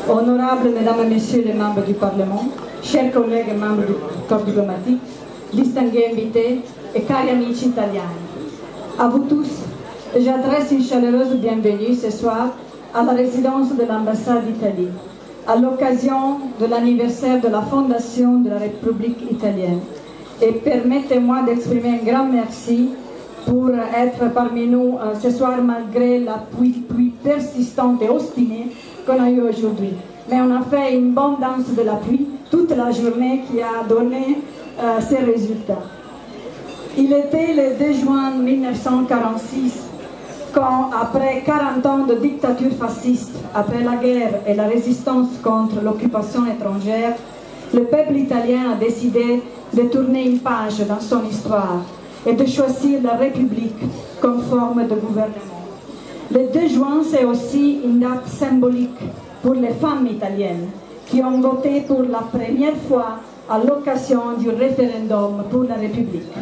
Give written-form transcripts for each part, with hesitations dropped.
Honorables Mesdames et Messieurs les membres du Parlement, chers collègues et membres du corps diplomatique, distingués invités et cari amici italiani. À vous tous, j'adresse une chaleureuse bienvenue ce soir à la résidence de l'ambassade d'Italie, à l'occasion de l'anniversaire de la fondation de la République italienne. Et permettez-moi d'exprimer un grand merci pour être parmi nous ce soir malgré la pluie persistante et obstinée qu'on a eue aujourd'hui. Mais on a fait une bonne danse de la pluie toute la journée qui a donné ces résultats. Il était le 2 juin 1946 quand, après 40 ans de dictature fasciste, après la guerre et la résistance contre l'occupation étrangère, le peuple italien a décidé de tourner une page dans son histoire et de choisir la République comme forme de gouvernement. Le 2 juin, c'est aussi une date symbolique pour les femmes italiennes qui ont voté pour la première fois à l'occasion du référendum pour la République.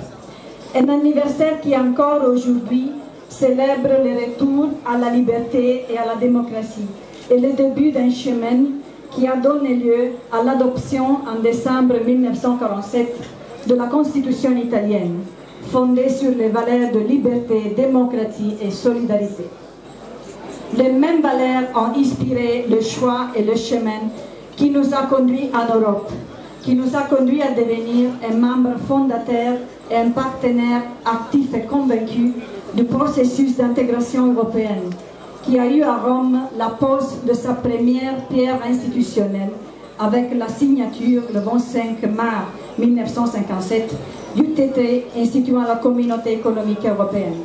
Un anniversaire qui encore aujourd'hui célèbre le retour à la liberté et à la démocratie et le début d'un chemin qui a donné lieu à l'adoption en décembre 1947 de la Constitution italienne, fondée sur les valeurs de liberté, démocratie et solidarité. Les mêmes valeurs ont inspiré le choix et le chemin qui nous a conduits en Europe, qui nous a conduits à devenir un membre fondateur et un partenaire actif et convaincu du processus d'intégration européenne, qui a eu à Rome la pose de sa première pierre institutionnelle avec la signature le 25 mars 1957 du traité instituant la Communauté économique européenne.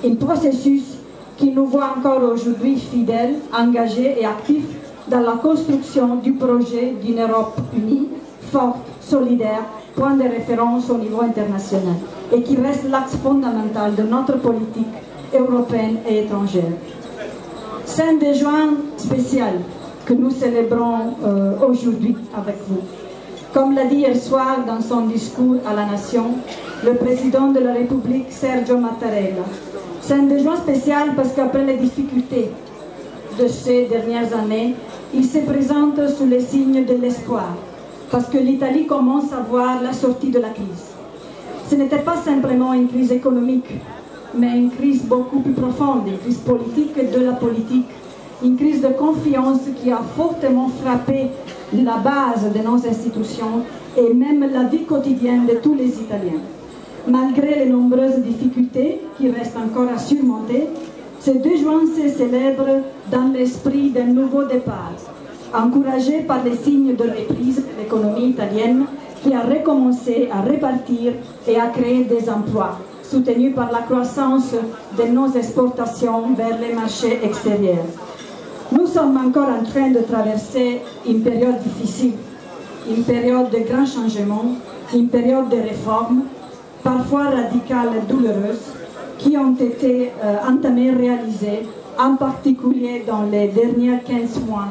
Un processus qui nous voit encore aujourd'hui fidèles, engagés et actifs dans la construction du projet d'une Europe unie, forte, solidaire, point de référence au niveau international et qui reste l'axe fondamental de notre politique européenne et étrangère. C'est un 2 juin spécial que nous célébrons aujourd'hui avec vous. Comme l'a dit hier soir dans son discours à la Nation, le président de la République, Sergio Mattarella. C'est un 2 juin spécial parce qu'après les difficultés de ces dernières années, il se présente sous les signes de l'espoir, parce que l'Italie commence à voir la sortie de la crise. Ce n'était pas simplement une crise économique, mais une crise beaucoup plus profonde, une crise politique de la politique, une crise de confiance qui a fortement frappé la base de nos institutions et même la vie quotidienne de tous les Italiens. Malgré les nombreuses difficultés qui restent encore à surmonter, ce 2 juin se célèbre dans l'esprit d'un nouveau départ, encouragé par les signes de reprise de l'économie italienne qui a recommencé à répartir et à créer des emplois, soutenu par la croissance de nos exportations vers les marchés extérieurs. Nous sommes encore en train de traverser une période difficile, une période de grands changements, une période de réformes, parfois radicales et douloureuses, qui ont été entamées, réalisées, en particulier dans les derniers 15 mois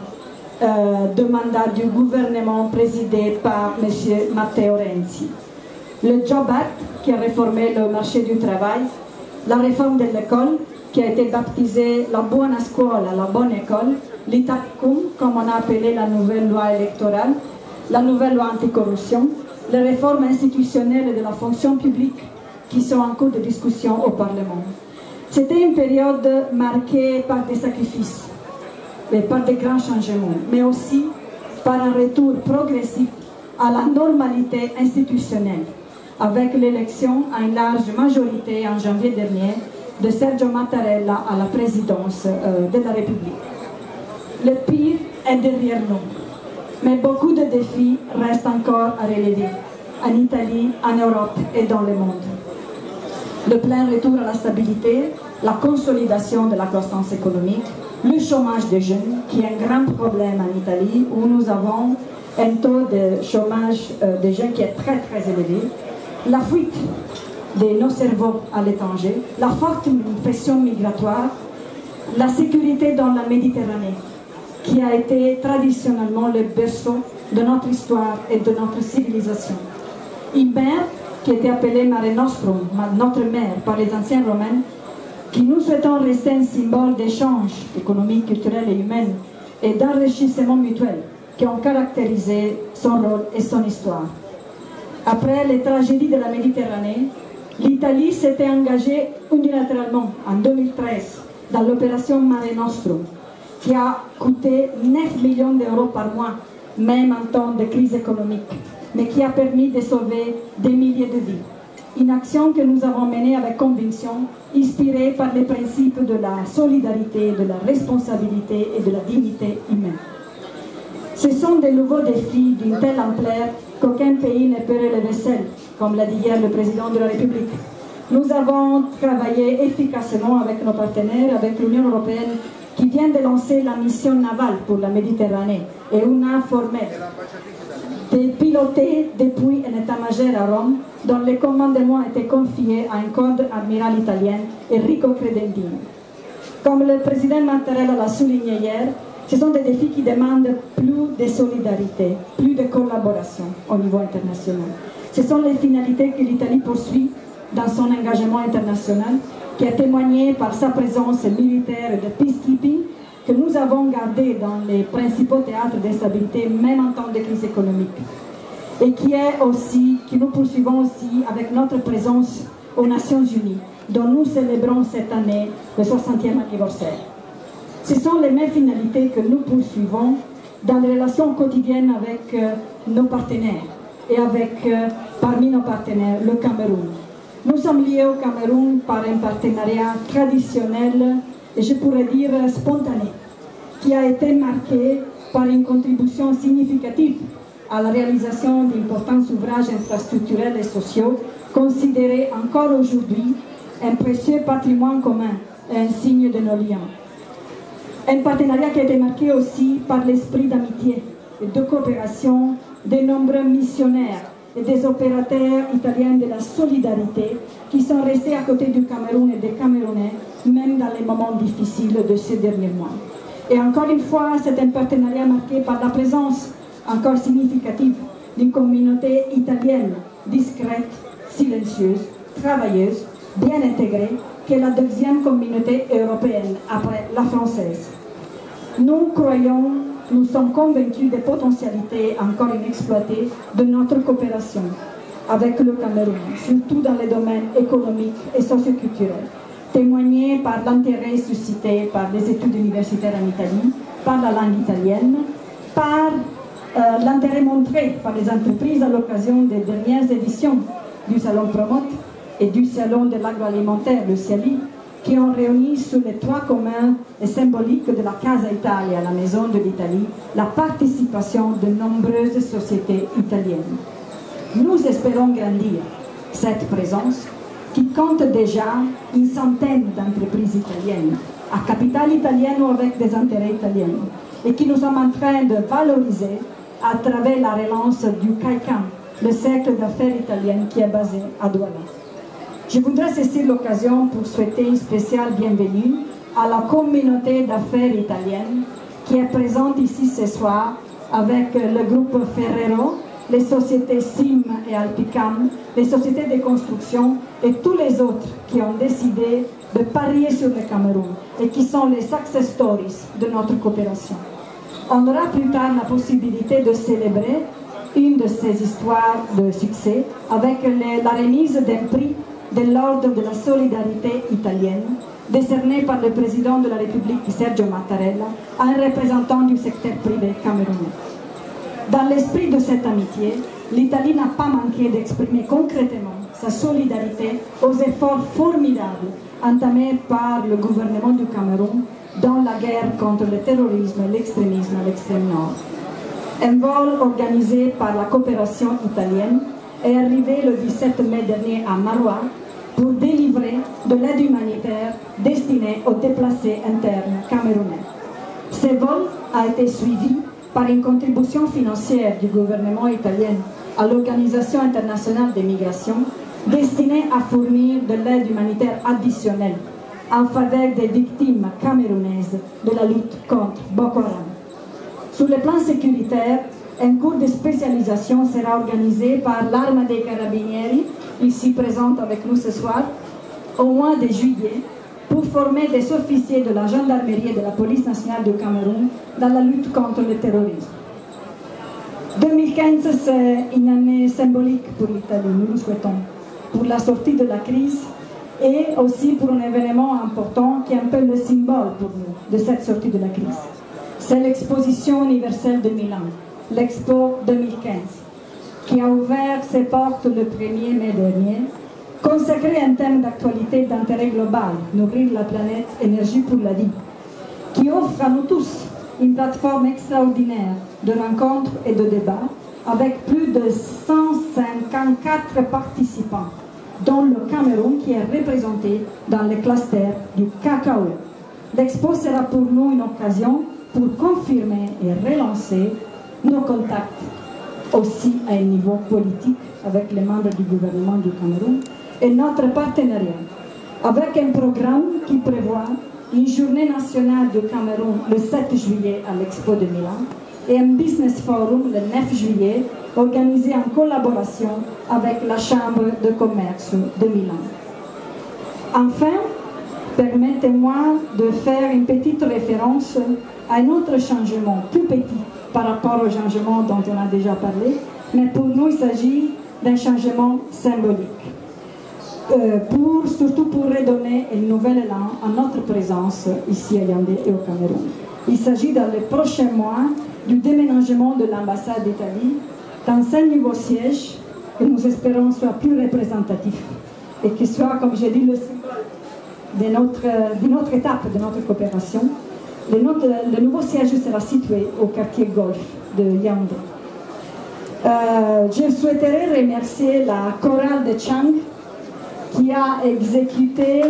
de mandat du gouvernement présidé par M. Matteo Renzi. Le Job Act, qui a réformé le marché du travail, la réforme de l'école, qui a été baptisée la Buona Scuola, la bonne école, l'Italicum, comme on a appelé la nouvelle loi électorale, la nouvelle loi anticorruption, les réformes institutionnelles de la fonction publique qui sont en cours de discussion au Parlement. C'était une période marquée par des sacrifices et par des grands changements, mais aussi par un retour progressif à la normalité institutionnelle, avec l'élection à une large majorité en janvier dernier de Sergio Mattarella à la présidence de la République. Le pire est derrière nous, mais beaucoup de défis restent encore à relever, en Italie, en Europe et dans le monde. Le plein retour à la stabilité, la consolidation de la croissance économique, le chômage des jeunes, qui est un grand problème en Italie, où nous avons un taux de chômage des jeunes qui est très très élevé, la fuite de nos cerveaux à l'étranger, la forte pression migratoire, la sécurité dans la Méditerranée, qui a été traditionnellement le berceau de notre histoire et de notre civilisation. Une mer qui était appelée Mare Nostrum, notre mer, par les anciens Romains, qui nous souhaitons rester un symbole d'échange économique, culturel et humain et d'enrichissement mutuel qui ont caractérisé son rôle et son histoire. Après les tragédies de la Méditerranée, l'Italie s'était engagée unilatéralement en 2013 dans l'opération Mare Nostrum, qui a coûté 9 millions d'euros par mois, même en temps de crise économique, mais qui a permis de sauver des milliers de vies. Une action que nous avons menée avec conviction, inspirée par les principes de la solidarité, de la responsabilité et de la dignité humaine. Ce sont de nouveaux défis d'une telle ampleur qu'aucun pays ne peut relever seul, comme l'a dit hier le président de la République. Nous avons travaillé efficacement avec nos partenaires, avec l'Union européenne, qui vient de lancer la mission navale pour la Méditerranée et UNA formelle, de piloter depuis un état-major à Rome, dont le commandement a été confié à un contre-amiral italien, Enrico Credendini. Comme le président Mattarella l'a souligné hier, ce sont des défis qui demandent plus de solidarité, plus de collaboration au niveau international. Ce sont les finalités que l'Italie poursuit dans son engagement international, qui a témoigné par sa présence militaire de peacekeeping que nous avons gardé dans les principaux théâtres d'instabilité, même en temps de crise économique, et que nous poursuivons aussi avec notre présence aux Nations Unies, dont nous célébrons cette année le 60e anniversaire. Ce sont les mêmes finalités que nous poursuivons dans les relations quotidiennes avec nos partenaires et avec, parmi nos partenaires, le Cameroun. Nous sommes liés au Cameroun par un partenariat traditionnel et je pourrais dire spontané, qui a été marqué par une contribution significative à la réalisation d'importants ouvrages infrastructurels et sociaux, considérés encore aujourd'hui un précieux patrimoine commun et un signe de nos liens. Un partenariat qui a été marqué aussi par l'esprit d'amitié et de coopération des nombreux missionnaires et des opérateurs italiens de la solidarité qui sont restés à côté du Cameroun et des Camerounais, même dans les moments difficiles de ces derniers mois. Et encore une fois, c'est un partenariat marqué par la présence encore significative d'une communauté italienne discrète, silencieuse, travailleuse, bien intégrée, qui est la deuxième communauté européenne après la française. Nous croyons, nous sommes convaincus des potentialités encore inexploitées de notre coopération avec le Cameroun, surtout dans les domaines économiques et socioculturels, témoignés par l'intérêt suscité par les études universitaires en Italie, par la langue italienne, par l'intérêt montré par les entreprises à l'occasion des dernières éditions du Salon Promote et du Salon de l'agroalimentaire, le CIALI, qui ont réuni sous les toits communs et symboliques de la Casa Italia, la maison de l'Italie, la participation de nombreuses sociétés italiennes. Nous espérons grandir cette présence qui compte déjà une centaine d'entreprises italiennes, à capitale italienne ou avec des intérêts italiens, et qui nous sommes en train de valoriser à travers la relance du CAICAM, le cercle d'affaires italien qui est basé à Douala. Je voudrais saisir l'occasion pour souhaiter une spéciale bienvenue à la communauté d'affaires italienne qui est présente ici ce soir avec le groupe Ferrero, les sociétés SIM et Alpicam, les sociétés de construction et tous les autres qui ont décidé de parier sur le Cameroun et qui sont les success stories de notre coopération. On aura plus tard la possibilité de célébrer une de ces histoires de succès avec la remise d'un prix de l'Ordre de la solidarité italienne, décerné par le président de la République Sergio Mattarella à un représentant du secteur privé camerounais. Dans l'esprit de cette amitié, l'Italie n'a pas manqué d'exprimer concrètement sa solidarité aux efforts formidables entamés par le gouvernement du Cameroun dans la guerre contre le terrorisme et l'extrémisme à l'extrême nord. Un vol organisé par la coopération italienne est arrivé le 17 mai dernier à Maroua pour délivrer de l'aide humanitaire destinée aux déplacés internes camerounais. Ce vol a été suivi par une contribution financière du gouvernement italien à l'Organisation internationale des migrations destinée à fournir de l'aide humanitaire additionnelle en faveur des victimes camerounaises de la lutte contre Boko Haram. Sur le plan sécuritaire, un cours de spécialisation sera organisé par l'Arma dei Carabinieri, ici présente avec nous ce soir, au mois de juillet, pour former des officiers de la gendarmerie et de la police nationale du Cameroun dans la lutte contre le terrorisme. 2015, c'est une année symbolique pour l'Italie, nous le souhaitons, pour la sortie de la crise et aussi pour un événement important qui est un peu le symbole pour nous de cette sortie de la crise. C'est l'exposition universelle de Milan, l'Expo 2015, qui a ouvert ses portes le 1er mai dernier, consacré à un thème d'actualité d'intérêt global, nourrir la planète, énergie pour la vie, qui offre à nous tous une plateforme extraordinaire de rencontres et de débats avec plus de 154 participants, dont le Cameroun qui est représenté dans le cluster du cacao. L'expo sera pour nous une occasion pour confirmer et relancer nos contacts aussi à un niveau politique avec les membres du gouvernement du Cameroun et notre partenariat avec un programme qui prévoit une journée nationale du Cameroun le 7 juillet à l'Expo de Milan et un business forum le 9 juillet organisé en collaboration avec la Chambre de commerce de Milan. Enfin, permettez-moi de faire une petite référence à un autre changement plus petit par rapport au changement dont on a déjà parlé, mais pour nous il s'agit d'un changement symbolique. Surtout pour redonner un nouvel élan à notre présence ici à Yaoundé et au Cameroun. Il s'agit dans les prochains mois du déménagement de l'ambassade d'Italie dans un nouveau siège que nous espérons soit plus représentatif et qui soit, comme j'ai dit, le symbole de notre étape de notre coopération. Le nouveau siège sera situé au quartier Golf de Yaoundé. Je souhaiterais remercier la chorale de Chang qui a exécuté